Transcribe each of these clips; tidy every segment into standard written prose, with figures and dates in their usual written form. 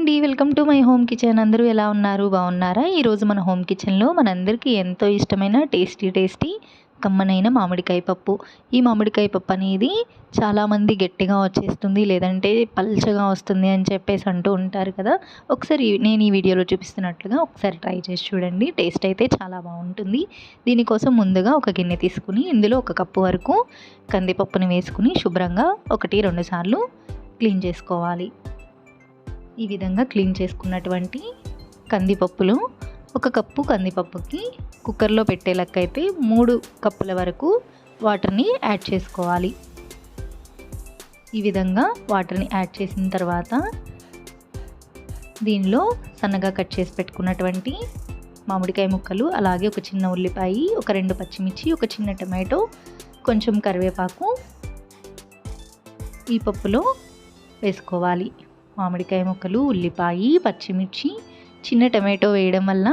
అండి, welcome to my home kitchen. అందరూ ఎలా ఉన్నారు? బాగున్నారా? ఈరోజు మన హోమ్ కిచెన్లో మనందరికీ ఎంతో ఇష్టమైన టేస్టీ కమ్మనైన మామిడికాయ పప్పు. ఈ మామిడికాయ పప్పు అనేది చాలామంది గట్టిగా వచ్చేస్తుంది, లేదంటే పల్చగా వస్తుంది అని చెప్పేసి అంటూ ఉంటారు కదా. ఒకసారి నేను ఈ వీడియోలో చూపిస్తున్నట్లుగా ఒకసారి ట్రై చేసి చూడండి. టేస్ట్ అయితే చాలా బాగుంటుంది. దీనికోసం ముందుగా ఒక గిన్నె తీసుకుని ఇందులో 1 కప్పు వరకు కందిపప్పుని వేసుకుని శుభ్రంగా 1-2 సార్లు క్లీన్ చేసుకోవాలి. ఈ విధంగా క్లీన్ చేసుకున్నటువంటి కందిపప్పులు 1 కప్పు కందిపప్పుకి కుక్కర్లో పెట్టే లెక్కైతే 3 కప్పుల వరకు వాటర్ని యాడ్ చేసుకోవాలి. ఈ విధంగా వాటర్ని యాడ్ చేసిన తర్వాత దీనిలో సన్నగా కట్ చేసి పెట్టుకున్నటువంటి మామిడికాయ ముక్కలు, అలాగే ఒక చిన్న ఉల్లిపాయ, ఒక 2 పచ్చిమిర్చి, ఒక చిన్న టమాటో, కొంచెం కరివేపాకు ఈ పప్పులో వేసుకోవాలి. మామిడికాయ ముక్కలు, ఉల్లిపాయ, పచ్చిమిర్చి, చిన్న టమాటో వేయడం వల్ల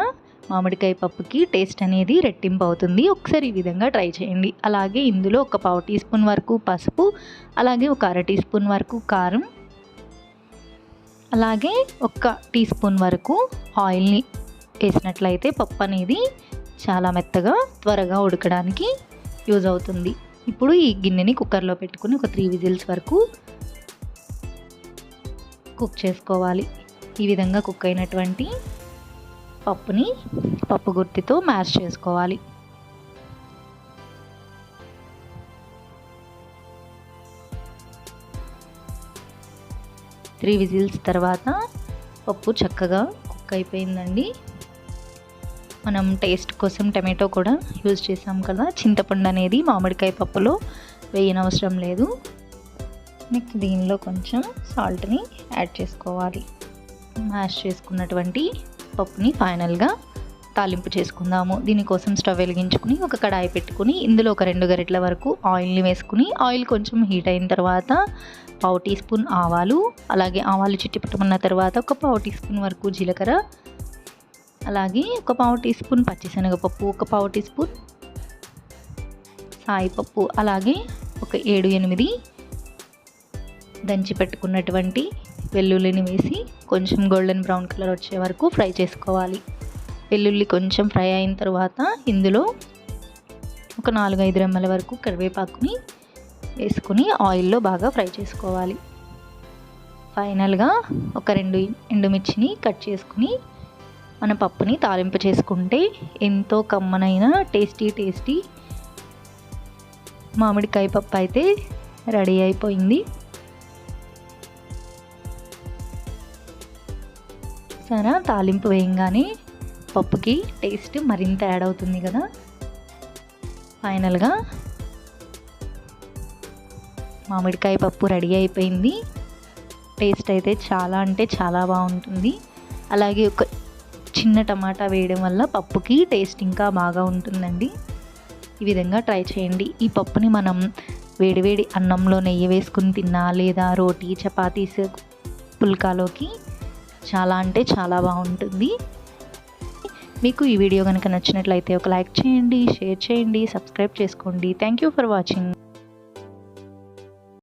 మామిడికాయ పప్పుకి టేస్ట్ అనేది రెట్టింపు అవుతుంది. ఒకసారి ఈ విధంగా ట్రై చేయండి. అలాగే ఇందులో 1 పావు టీ స్పూన్ వరకు పసుపు, అలాగే 1 అర టీ స్పూన్ వరకు కారం, అలాగే 1 టీ స్పూన్ వరకు ఆయిల్ని వేసినట్లయితే పప్పు అనేది చాలా మెత్తగా త్వరగా ఉడకడానికి యూజ్ అవుతుంది. ఇప్పుడు ఈ గిన్నెని కుక్కర్లో పెట్టుకుని ఒక 3 విజిల్స్ వరకు కుక్ చేసుకోవాలి. ఈ విధంగా కుక్ అయినటువంటి పప్పుని పప్పు గుత్తితో మ్యాష్ చేసుకోవాలి. త్రీ విజిల్స్ తర్వాత పప్పు చక్కగా కుక్ అయిపోయిందండి. మనం టేస్ట్ కోసం టమాటో కూడా యూజ్ చేసాం కదా. చింతపండు అనేది మామిడికాయ పప్పులో వేయనవసరం లేదు. నెక్స్ట్ దీనిలో కొంచెం సాల్ట్ని యాడ్ చేసుకోవాలి. మ్యాష్ చేసుకున్నటువంటి పప్పుని ఫైనల్గా తాలింపు చేసుకుందాము. దీనికోసం స్టవ్ వెలిగించుకుని ఒక కడాయి పెట్టుకుని ఇందులో ఒక 2 గరిటెల వరకు ఆయిల్ని వేసుకుని ఆయిల్ కొంచెం హీట్ అయిన తర్వాత పావు టీ స్పూన్ ఆవాలు, అలాగే ఆవాలు చిట్టిపట్టుకున్న తర్వాత 1 పావు టీ స్పూన్ వరకు జీలకర్ర, అలాగే 1 పావు టీ స్పూన్ పచ్చిశనగపప్పు, 1 పావు టీ స్పూన్ సాయిపప్పు, అలాగే ఒక 7-8 దంచి పెట్టుకున్నటువంటి వెల్లుల్లిని వేసి కొంచెం గోల్డెన్ బ్రౌన్ కలర్ వచ్చే వరకు ఫ్రై చేసుకోవాలి. వెల్లుల్లి కొంచెం ఫ్రై అయిన తర్వాత ఇందులో ఒక 4-5 రెమ్మల వరకు కరివేపాకుని వేసుకుని ఆయిల్లో బాగా ఫ్రై చేసుకోవాలి. ఫైనల్గా ఒక 2 ఎండుమిర్చిని కట్ చేసుకుని మన పప్పుని తాలింపు చేసుకుంటే ఎంతో కమ్మనైన టేస్టీ మామిడికాయ పప్పు అయితే రెడీ అయిపోయింది. సరే, తాలింపు వేయంగానే పప్పుకి టేస్ట్ మరింత యాడ్ అవుతుంది కదా. ఫైనల్గా మామిడికాయ పప్పు రెడీ అయిపోయింది. టేస్ట్ అయితే చాలా అంటే చాలా బాగుంటుంది. అలాగే ఒక చిన్న టమాటా వేయడం వల్ల పప్పుకి టేస్ట్ ఇంకా బాగా ఉంటుందండి. ఈ విధంగా ట్రై చేయండి. ఈ పప్పుని మనం వేడివేడి అన్నంలో నెయ్యి వేసుకుని తిన్నా, లేదా రోటీ, చపాతీస్, పుల్కాలోకి చాలా అంటే చాలా బాగుంటుంది. మీకు ఈ వీడియో కనుక నచ్చినట్లయితే ఒక లైక్ చేయండి, షేర్ చేయండి, సబ్స్క్రైబ్ చేసుకోండి. Thank you for watching.